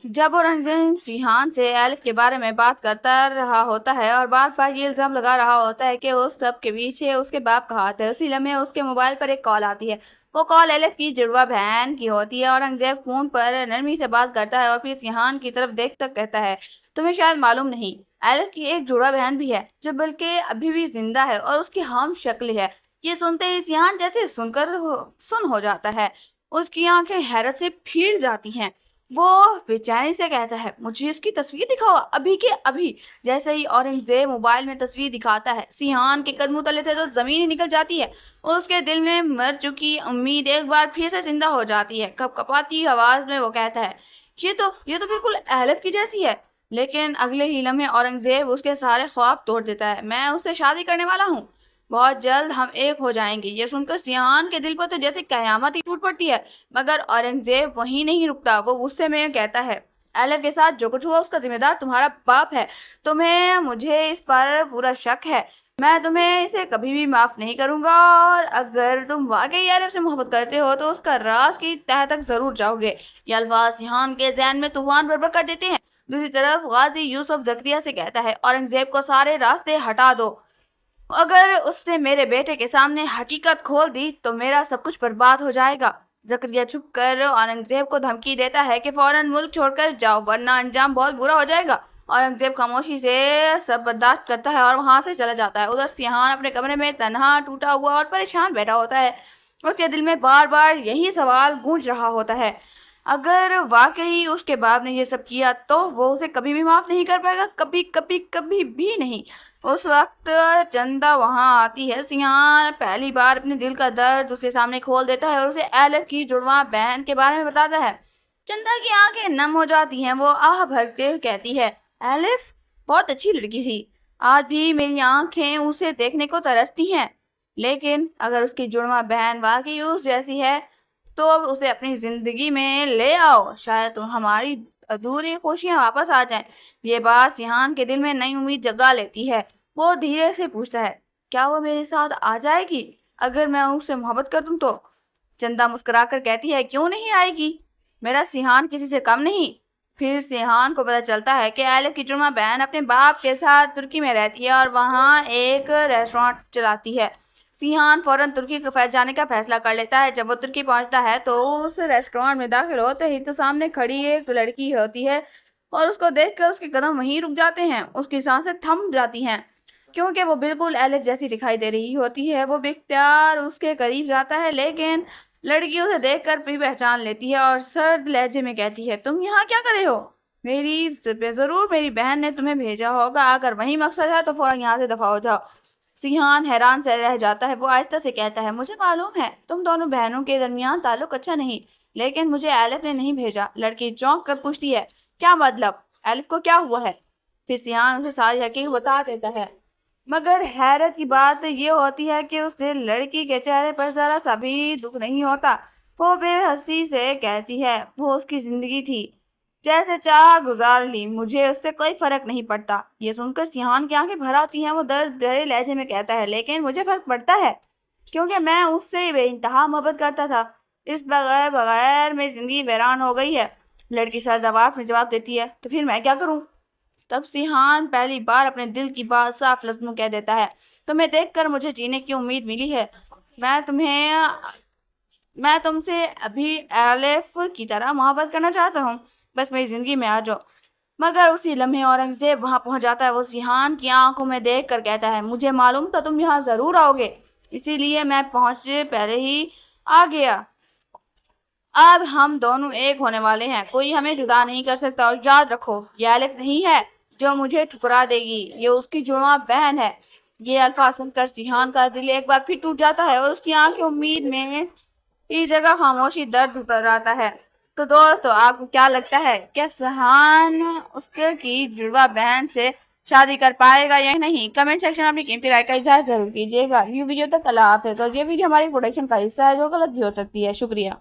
جب اورنگزیب سیحان سے الف کے بارے میں بات کرتا رہا ہوتا ہے اور بار بار یہ الزام لگا رہا ہوتا ہے کہ اس سب کے پیچھے اس کے باپ کا ہاتھ ہے، اسی لمحے اس کے موبائل پر ایک کال آتی ہے۔ وہ کال الف کی جڑواں بہن کی ہوتی ہے۔ اورنگزیب فون پر نرمی سے بات کرتا ہے اور پھر سیحان کی طرف دیکھ کر کہتا ہے، تمہیں شاید معلوم نہیں، الف کی ایک جڑواں بہن بھی ہے جو بلکہ ابھی بھی زندہ ہے اور اس کی ہم شکل ہے۔ یہ سنتے ہی سیحان جیسے سن ہو جاتا ہے، اس کی آنکھیں حیرت سے پھیل جاتی ہیں۔ وہ بے چینی سے کہتا ہے، مجھے اس کی تصویر دکھاؤ، ابھی کے ابھی۔ جیسے ہی اورنگزیب موبائل میں تصویر دکھاتا ہے، سیحان کے قدموں تلے سے تو زمین ہی نکل جاتی ہے۔ اس کے دل میں مر چکی امید ایک بار پھر سے زندہ ہو جاتی ہے۔ کپ کپاتی آواز میں وہ کہتا ہے، یہ تو بالکل الف کی جیسی ہے۔ لیکن اگلے ہی لمحے اورنگزیب اس کے سارے خواب توڑ دیتا ہے، میں اس سے شادی کرنے والا ہوں، بہت جلد ہم ایک ہو جائیں گے۔ یہ سن کر سیحان کے دل پر تو جیسے قیامت ہی ٹوٹ پڑتی ہے، مگر اورنگزیب وہیں نہیں رکتا۔ وہ غصے میں کہتا ہے، الف کے ساتھ جو کچھ ہوا اس کا ذمہ دار تمہارا باپ ہے، مجھے اس پر پورا شک ہے، میں تمہیں اسے کبھی بھی معاف نہیں کروں گا، اور اگر تم واقعی الف سے محبت کرتے ہو تو اس کا راز کی تہہ تک ضرور جاؤ گے۔ یہ الفاظ سیحان کے ذہن میں طوفان برپا کر دیتے ہیں۔ دوسری طرف غازی یوسف زکریا سے کہتا ہے، اورنگزیب کو سارے راستے ہٹا دو، اگر اس نے میرے بیٹے کے سامنے حقیقت کھول دی تو میرا سب کچھ برباد ہو جائے گا۔ زکریا چھپ کر اورنگزیب کو دھمکی دیتا ہے کہ فوراً ملک چھوڑ کر جاؤ ورنہ انجام بہت برا ہو جائے گا۔ اورنگزیب خاموشی سے سب برداشت کرتا ہے اور وہاں سے چلا جاتا ہے۔ ادھر سیحان اپنے کمرے میں تنہا، ٹوٹا ہوا اور پریشان بیٹھا ہوتا ہے۔ اس کے دل میں بار بار یہی سوال گونج رہا ہوتا ہے، اگر واقعی اس کے باپ نے یہ سب کیا تو وہ اسے کبھی بھی معاف نہیں کر پائے گا، کبھی بھی نہیں۔ اس وقت چندا وہاں آتی ہے۔ سیحان پہلی بار اپنے دل کا درد اس کے سامنے کھول دیتا ہے اور اسے الف کی جڑواں بہن کے بارے میں بتاتا ہے۔ چندا کی آنکھیں نم ہو جاتی ہیں، وہ آہ بھرتے کہتی ہے، الف بہت اچھی لڑکی تھی، آج بھی میری آنکھیں اسے دیکھنے کو ترستی ہیں، لیکن اگر اس کی جڑواں بہن واقعی اس جیسی ہے تو اسے اپنی زندگی میں لے آؤ، شاید ہماری ادھوری خوشیاں واپس آ جائیں۔ یہ بات سیحان کے دل میں نئی امید جگا لیتی ہے۔ وہ دھیرے سے پوچھتا ہے، کیا وہ میرے ساتھ آ جائے گی اگر میں اس سے محبت کر دوں تو؟ چندا مسکرا کر کہتی ہے، کیوں نہیں آئے گی، میرا سیحان کسی سے کم نہیں۔ پھر سیحان کو پتہ چلتا ہے کہ الف کی جڑواں بہن اپنے باپ کے ساتھ ترکی میں رہتی ہے اور وہاں ایک ریسٹورانٹ چلاتی ہے۔ سیحان فوراً ترکی کو جانے کا فیصلہ کر لیتا ہے۔ جب وہ ترکی پہنچتا ہے تو اس ریسٹورانٹ میں داخل ہوتے ہی تو سامنے کھڑی ایک لڑکی ہوتی ہے اور اس کو دیکھ کر اس کے قدم وہیں رک جاتے ہیں، اس کی سانسیں تھم جاتی ہیں کیونکہ وہ بالکل الف جیسی دکھائی دے رہی ہوتی ہے۔ وہ باختیار اس کے قریب جاتا ہے لیکن لڑکی اسے دیکھ کر بھی پہچان لیتی ہے اور سرد لہجے میں کہتی ہے، تم یہاں کیا کر رہے ہو؟ ضرور میری بہن نے تمہیں بھیجا ہوگا، اگر وہی مقصد ہے تو فوراً یہاں سے دفع ہو جاؤ۔ سیحان حیران سے رہ جاتا ہے۔ وہ آہستہ سے کہتا ہے، مجھے معلوم ہے تم دونوں بہنوں کے درمیان تعلق اچھا نہیں، لیکن مجھے الف نے نہیں بھیجا۔ لڑکی چونک کر پوچھتی ہے، کیا مطلب؟ الف کو کیا ہوا ہے؟ پھر سیحان اسے ساری حقیقت بتا دیتا ہے، مگر حیرت کی بات یہ ہوتی ہے کہ اس لڑکی کے چہرے پر ذرا سا بھی دکھ نہیں ہوتا۔ وہ بے حسی سے کہتی ہے، وہ اس کی زندگی تھی، جیسے چاہا گزار لی، مجھے اس سے کوئی فرق نہیں پڑتا۔ یہ سن کر سیحان کی آنکھیں بھر آتی ہیں۔ وہ درد بھرے لہجے میں کہتا ہے، لیکن مجھے فرق پڑتا ہے کیونکہ میں اس سے بے انتہا محبت کرتا تھا، اس بغیر میری زندگی ویران ہو گئی ہے۔ لڑکی سرد آواز میں جواب دیتی ہے، تو پھر میں کیا کروں؟ تب سیحان پہلی بار اپنے دل کی بات صاف لفظوں میں کہہ دیتا ہے، تمہیں دیکھ کر مجھے جینے کی امید ملی ہے، میں تم سے ابھی الف کی طرح محبت کرنا چاہتا ہوں، بس میری زندگی میں آ جاؤ۔ مگر اسی لمحے اورنگزیب وہاں پہنچ جاتا ہے۔ وہ سیحان کی آنکھوں میں دیکھ کر کہتا ہے، مجھے معلوم تھا تم یہاں ضرور آؤ گے، اسی لیے میں پہنچے پہلے ہی آ گیا۔ اب ہم دونوں ایک ہونے والے ہیں، کوئی ہمیں جدا نہیں کر سکتا، اور یاد رکھو، یہ الف نہیں ہے جو مجھے ٹھکرا دے گی، یہ اس کی جڑواں بہن ہے۔ یہ الفاظ سن کر سیحان کا دل ایک بار پھر ٹوٹ جاتا ہے اور اس کی آنکھیں امید میں اس جگہ خاموشی درد اتر آتا ہے۔ تو دوستو، آپ کو کیا لگتا ہے، کیا سیحان اس کی جڑواں بہن سے شادی کر پائے گا یا نہیں؟ کمنٹ سیکشن میں اپنی قیمتی رائے کا اظہار ضرور کیجیے گا۔ یہ ویڈیو تک اللہ حافظ، اور یہ ویڈیو ہماری پروڈکشن کا حصہ ہے جو غلط بھی ہو سکتی ہے۔ شکریہ۔